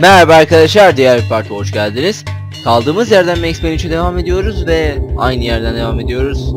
Merhaba arkadaşlar, diğer bir parti hoş geldiniz. Kaldığımız yerden Max Payne 3'e devam ediyoruz ve aynı yerden devam ediyoruz.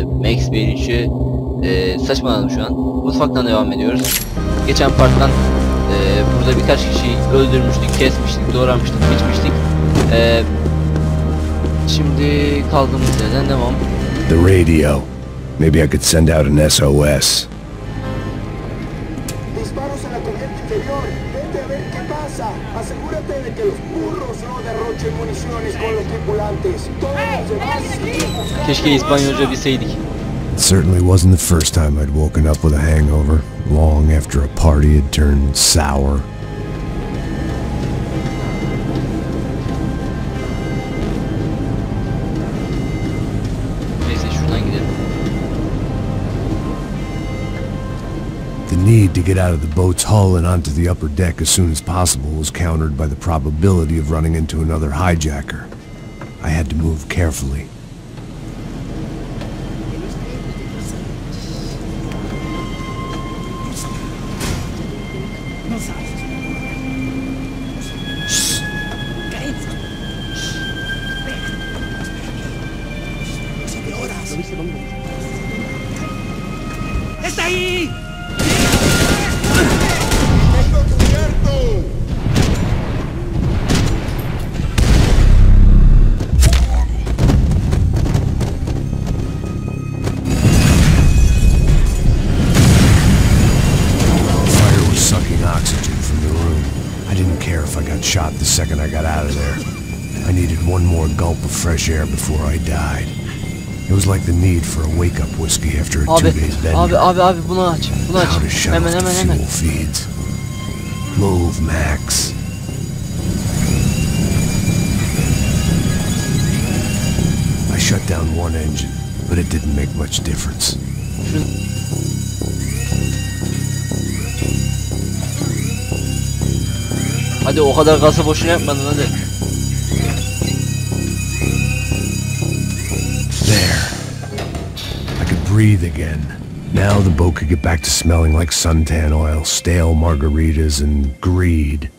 Max Payne 3'ü saçmaladım şu an. Mutfaktan devam ediyoruz. Geçen parttan burada birkaç kişiyi öldürmüştük, kesmiştik, doğramıştık, biçmiştik. Şimdi kaldığımız yerden devam. The radio. Maybe I could send out an SOS. Disparos en la corriente inferior. Vete a ver qué pasa. Asegúrate de que los burros no derrochen municiones con los tripulantes. Todos los demás. Keşke İspanyolca bilseydik. It certainly wasn't the first time I'd woken up with a hangover, long after a party had turned sour. Neyse şuradan gidelim. The need to get out of the boat's hull and onto the upper deck as soon as possible was countered by the probability of running into another hijacker. I had to move carefully. ¡Está ahí! Fire was sucking oxygen from the room. I didn't care if I got shot the second I got out of there. I needed one more gulp of fresh air before I died. It was like the need for a wake-up whiskey after a 2-day bender. Abi bunu aç. Bunu aç. Now to shut Hemen off the hemen. fuel feeds. Move, Max. I shut down one engine, but it didn't make much difference. Hadi o kadar gazı boşuna yapmadın hadi. There. I could breathe again. Now the boat could get back to smelling like suntan oil, stale margaritas, and greed.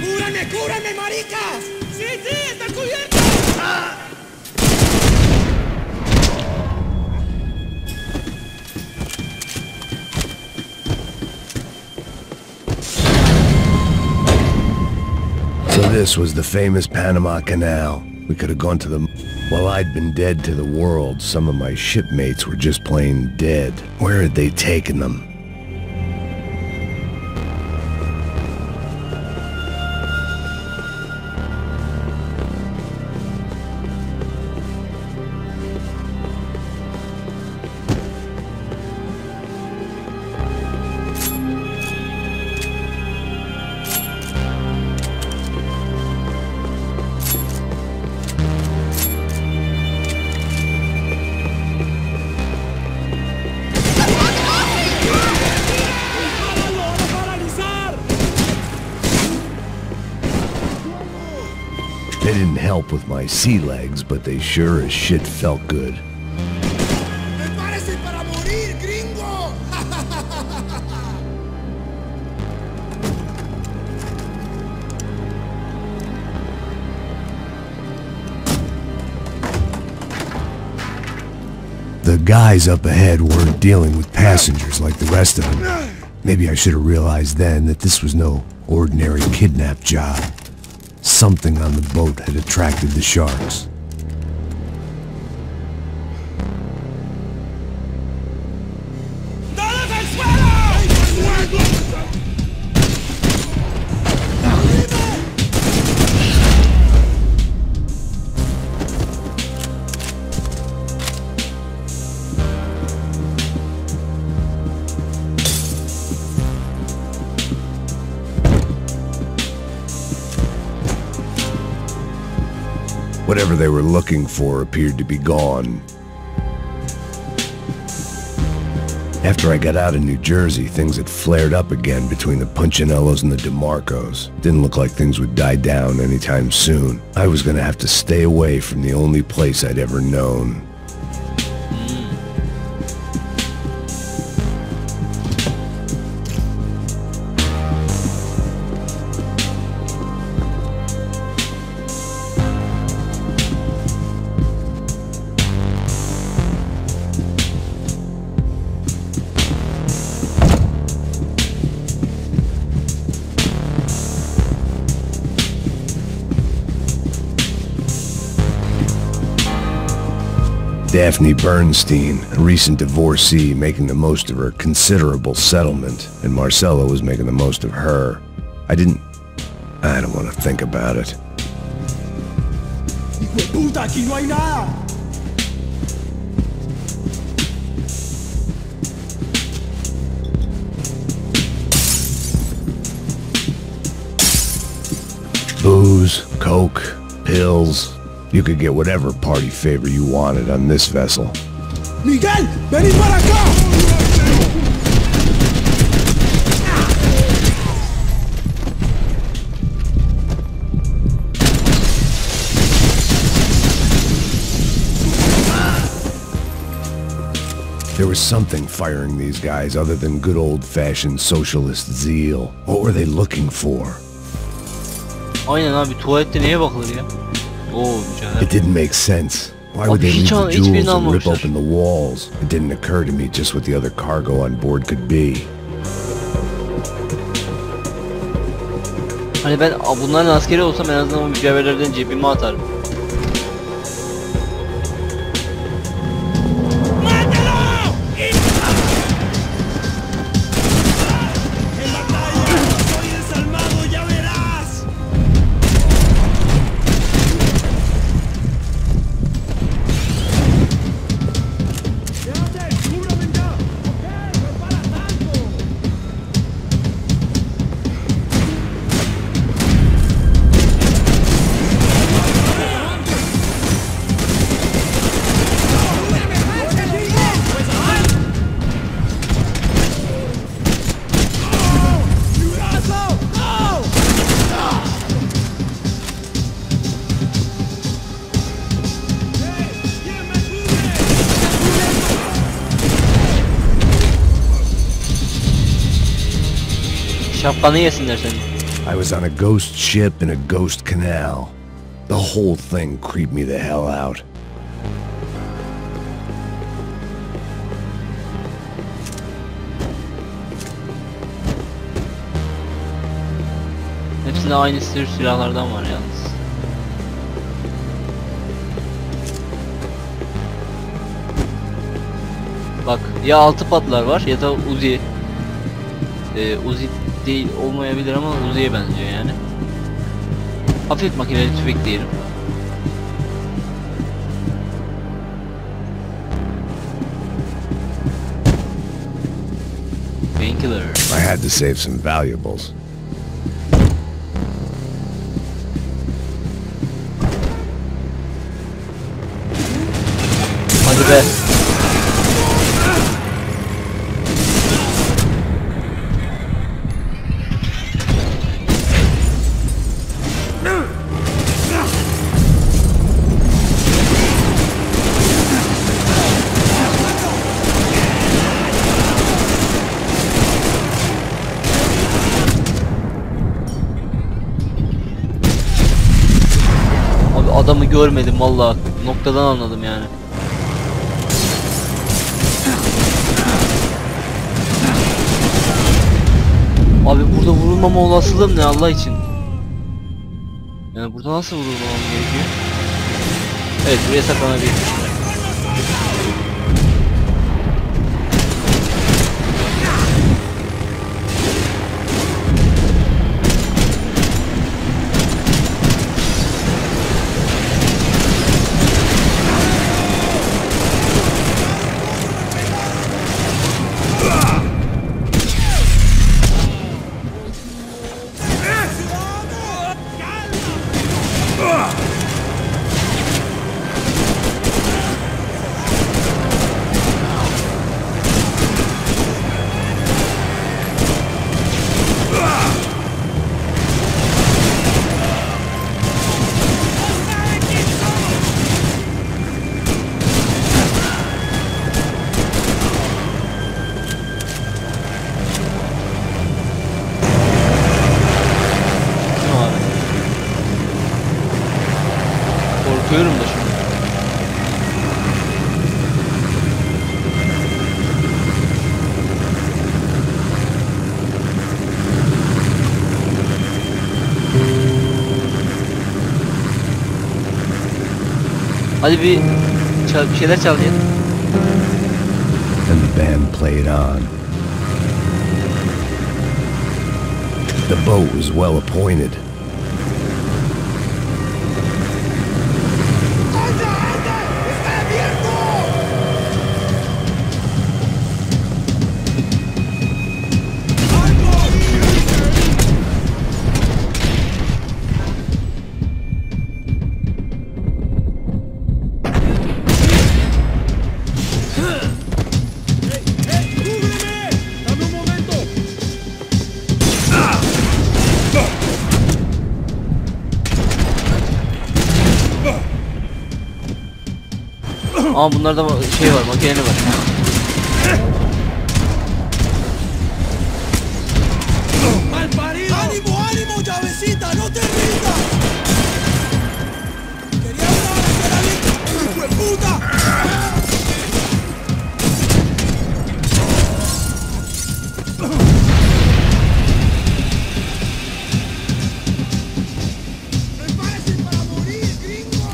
¡Cúbrame, cúbrame, marica! ¡Sí, sí, está cubierto! ¡Ah! So this was the famous Panama Canal. We could have gone to the... While I'd been dead to the world, some of my shipmates were just plain dead. Where had they taken them? They didn't help with my sea legs, but they sure as shit felt good. ¡Prepárese para morir, gringo! The guys up ahead weren't dealing with passengers like the rest of them. Maybe I should have realized then that this was no ordinary kidnap job. Something on the boat had attracted the sharks. ¡Todos al suelo! Whatever they were looking for appeared to be gone. After I got out of New Jersey, things had flared up again between the Punchinellos and the DeMarcos. Didn't look like things would die down anytime soon. I was gonna have to stay away from the only place I'd ever known. Daphne Bernstein, a recent divorcee, making the most of her considerable settlement, and Marcella was making the most of her. I don't want to think about it. ¡Hijo de puta, aquí no hay nada! Booze, coke, pills. You could get whatever party favor you wanted on this vessel. ¡Miguel! ¡Venid para acá! There was something firing these guys other than good old-fashioned socialist zeal. What were they looking for? Aynen abi, tuvalette neye bakılır ya? Oo, It didn't make sense. Why would they leave the jewels and rip open the walls? It didn't occur to me just what the other cargo on board could be. Hani ben bunların askeri olsam en azından o mücevherlerden cebime atarım. Şapkanı yesinler seni. I was on a ghost ship in a ghost canal. The whole thing creeped me the hell out. Hepsinde aynı tür silahlardan var yalnız. Bak, ya altı patlar var ya da Uzi. Uzi değil olmayabilir ama Uzi'ye benziyor yani. Hafif makineli tüfek diyelim. Painkiller. I had to save some valuables. Hadi be. Adamı görmedim vallahi, noktadan anladım yani. Abi burada vurulmama olasılığım ne Allah için? Yani burada nasıl vurulmam gerekiyor? Evet, buraya saklanabilirim. Bakıyorum da şu an. Hadi bir şeyler çal ya. And the band played on. The boat was well appointed. Ama bunlarda şey var, makineli var. ¡Ánimo, ánimo, llavecita! ¡No te rindas! ¡Quería una balacera bien, hijo de puta! ¡Prepárese para morir, gringo!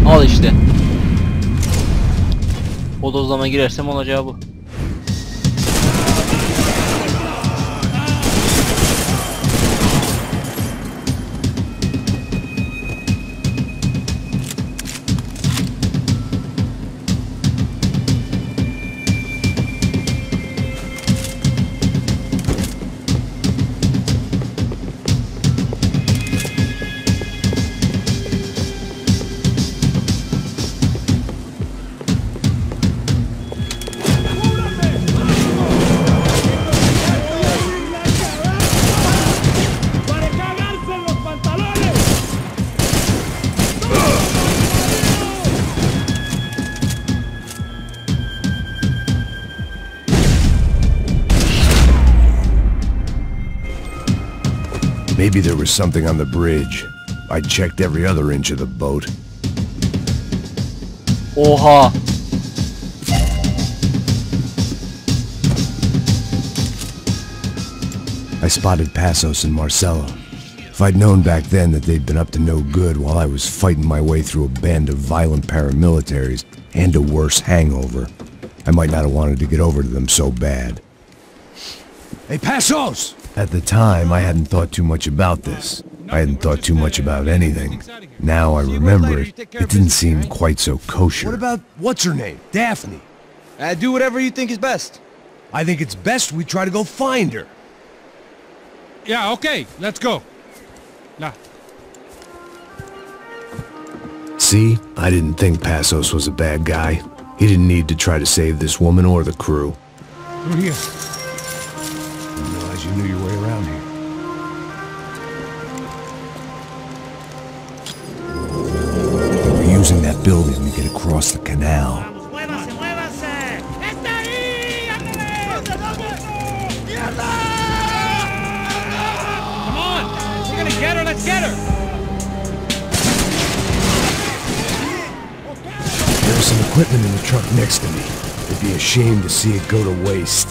Al işte. Bodozlama girersem olacağı bu. Maybe there was something on the bridge. I checked every other inch of the boat. Oha. I spotted Passos and Marcelo. If I'd known back then that they'd been up to no good while I was fighting my way through a band of violent paramilitaries and a worse hangover, I might not have wanted to get over to them so bad. Hey, Passos! At the time, I hadn't thought too much about this. I hadn't thought too much about anything. Now I remember it, it didn't seem quite so kosher. What about what's-her-name? Daphne? Do whatever you think is best. I think it's best we try to go find her. Yeah, okay, let's go. Nah. See? I didn't think Passos was a bad guy. He didn't need to try to save this woman or the crew. Through here. Didn't realize you knew your way around here. We're using that building to get across the canal. ¡Muévase, muévase! ¡Está ahí! ¡Mierda! Come on! We're gonna get her, let's get her! There's some equipment in the truck next to me. It'd be a shame to see it go to waste.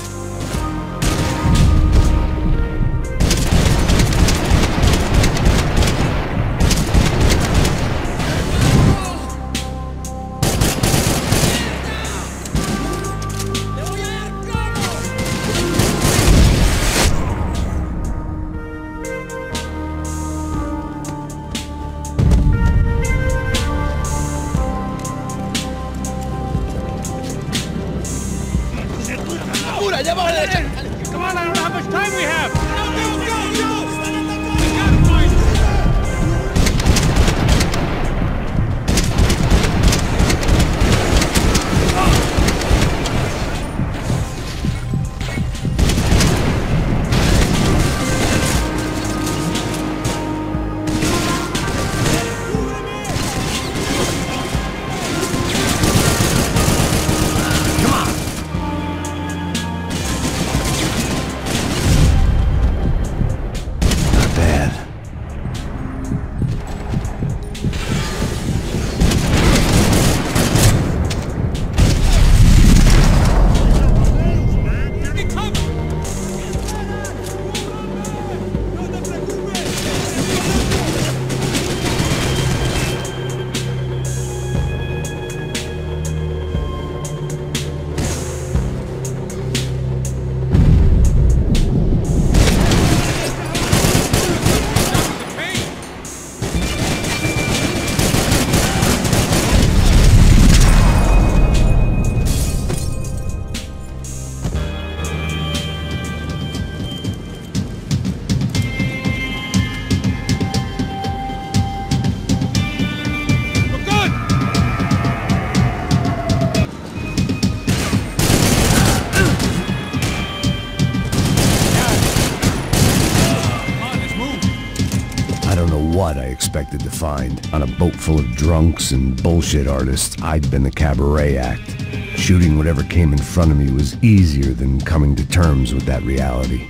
what I expected to find. On a boat full of drunks and bullshit artists, I'd been the cabaret act. Shooting whatever came in front of me was easier than coming to terms with that reality.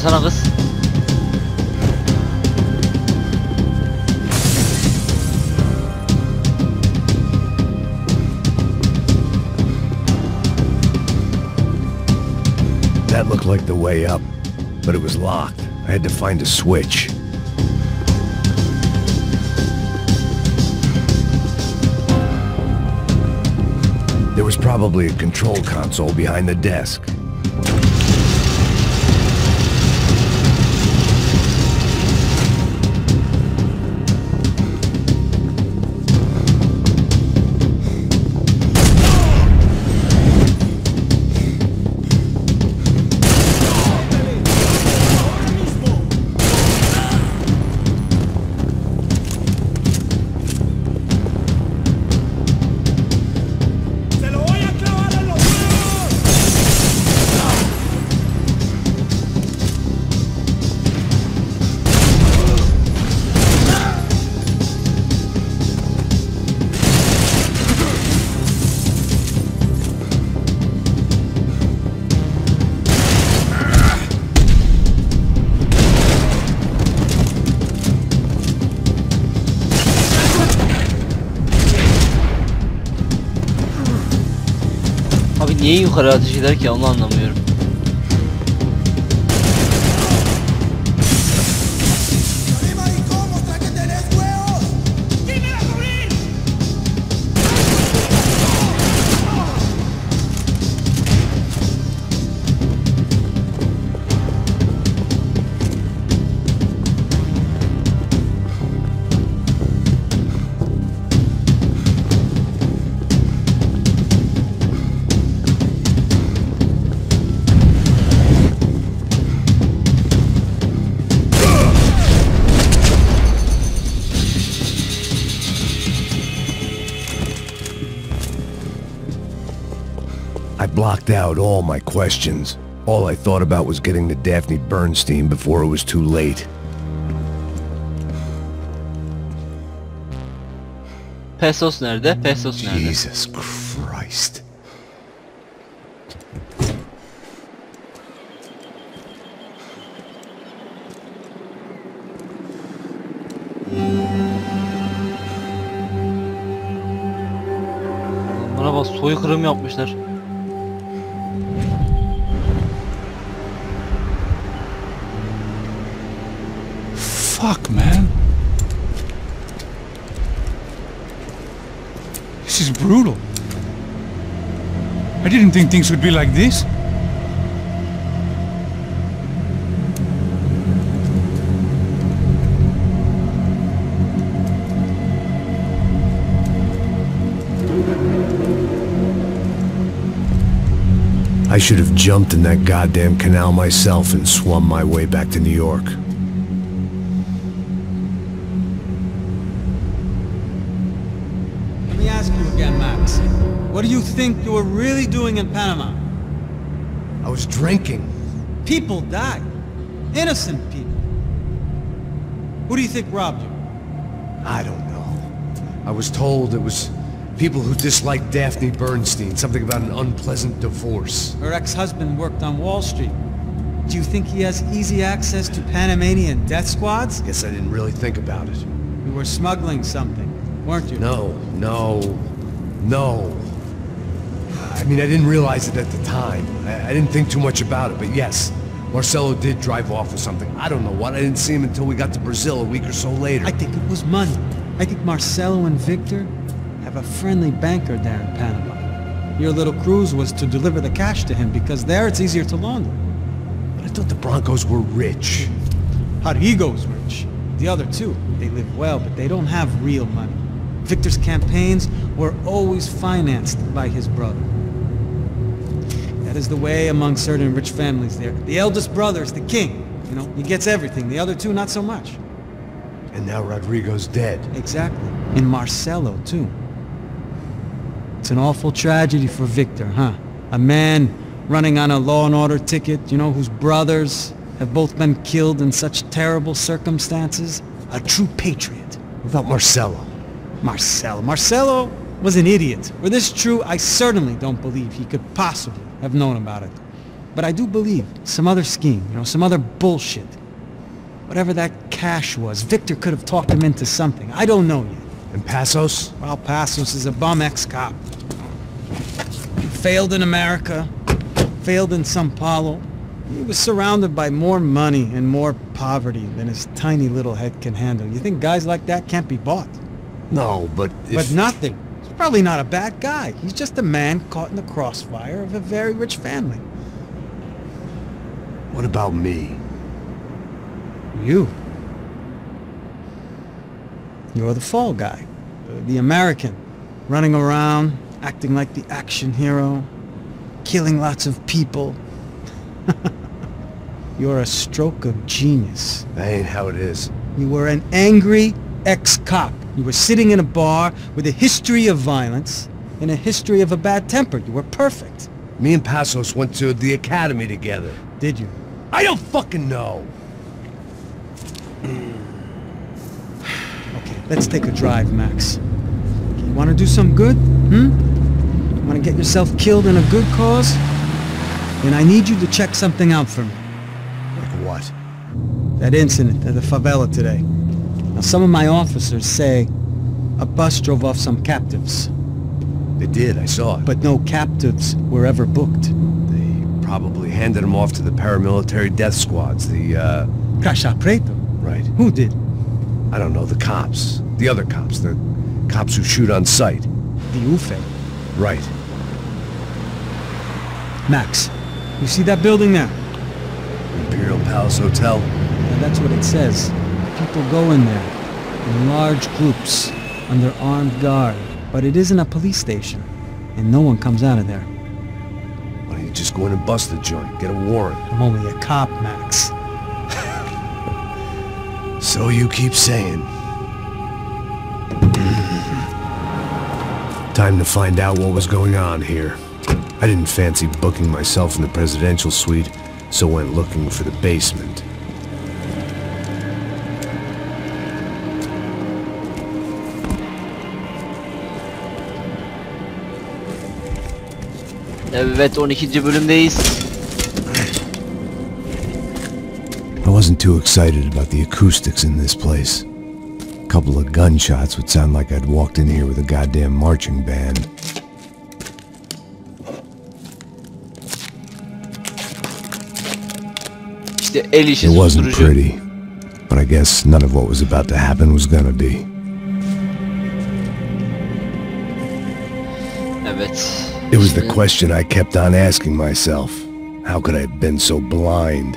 Sana kız. That looked like the way up, but it was locked. I had to find a switch. There was probably a control console behind the desk. Abi niye yukarı ateş eder ki, onu anlamıyorum. I blocked out all my questions. All I thought about was getting to Daphne Bernstein before it was too late. Pesos nerede? Pesos nerede? Jesus Christ. Bana bak, soykırım yapmışlar. Fuck, man. This is brutal. I didn't think things would be like this. I should have jumped in that goddamn canal myself and swum my way back to New York. Let me ask you again, Max. What do you think you were really doing in Panama? I was drinking. People died. Innocent people. Who do you think robbed you? I don't know. I was told it was people who disliked Daphne Bernstein, something about an unpleasant divorce. Her ex-husband worked on Wall Street. Do you think he has easy access to Panamanian death squads? Guess I didn't really think about it. You were smuggling something, weren't you? No. I mean, I didn't realize it at the time. I didn't think too much about it, but yes, Marcelo did drive off with something. I don't know what. I didn't see him until we got to Brazil a week or so later. I think it was money. I think Marcelo and Victor have a friendly banker there in Panama. Your little cruise was to deliver the cash to him because there it's easier to launder. But I thought the Brancos were rich. Rodrigo's rich. The other two, they live well, but they don't have real money. Victor's campaigns were always financed by his brother. That is the way among certain rich families there. The eldest brother is the king. You know, he gets everything. The other two, not so much. And now Rodrigo's dead. Exactly. And Marcelo, too. It's an awful tragedy for Victor, huh? A man running on a law and order ticket, you know, whose brothers have both been killed in such terrible circumstances. A true patriot. What about Marcelo? Marcelo was an idiot. Were this true, I certainly don't believe he could possibly have known about it. But I do believe some other scheme, you know, some other bullshit. Whatever that cash was, Victor could have talked him into something. I don't know yet. And Passos? Well, Passos is a bum ex-cop. Failed in America, failed in São Paulo. He was surrounded by more money and more poverty than his tiny little head can handle. You think guys like that can't be bought? No, but if... But nothing. He's probably not a bad guy. He's just a man caught in the crossfire of a very rich family. What about me? You. You're the fall guy. The American. Running around, acting like the action hero. Killing lots of people. You're a stroke of genius. That ain't how it is. You were an angry ex-cop. You were sitting in a bar with a history of violence and a history of a bad temper. You were perfect. Me and Passos went to the academy together. Did you? I don't fucking know. Okay, let's take a drive, Max. Okay, you want to do some good? Want to get yourself killed in a good cause? Then I need you to check something out for me. Like what? That incident at the favela today. Now, some of my officers say a bus drove off some captives. They did, I saw it. But no captives were ever booked. They probably handed them off to the paramilitary death squads, the, Caixa Preto? Right. Who did? I don't know, the cops. The other cops. The cops who shoot on sight. The UFE. Right. Max, you see that building there? Imperial Palace Hotel? And that's what it says. People go in there, in large groups, under armed guard. But it isn't a police station, and no one comes out of there. Why don't you just go in and bust the joint, get a warrant? I'm only a cop, Max. So you keep saying. Time to find out what was going on here. I didn't fancy booking myself in the presidential suite, so went looking for the basement. Evet, 12. bölümdeyiz. I wasn't too excited about the acoustics in this place. A couple of gunshots would sound like I'd walked in here with a goddamn marching band. İşte el işi It wasn't susturucu. pretty, but I guess none of what was about to happen was gonna be. Evet. It was the question I kept on asking myself. How could I have been so blind?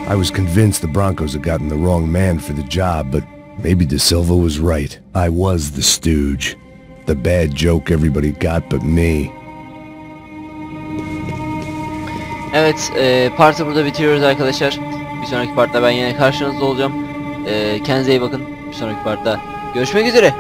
I was convinced the Brancos had gotten the wrong man for the job, but maybe De Silva was right. I was the stooge. The bad joke everybody got but me. Evet, partı burada bitiriyoruz arkadaşlar. Bir sonraki partta ben yine karşınızda olacağım. Kendinize iyi bakın. Bir sonraki partta görüşmek üzere.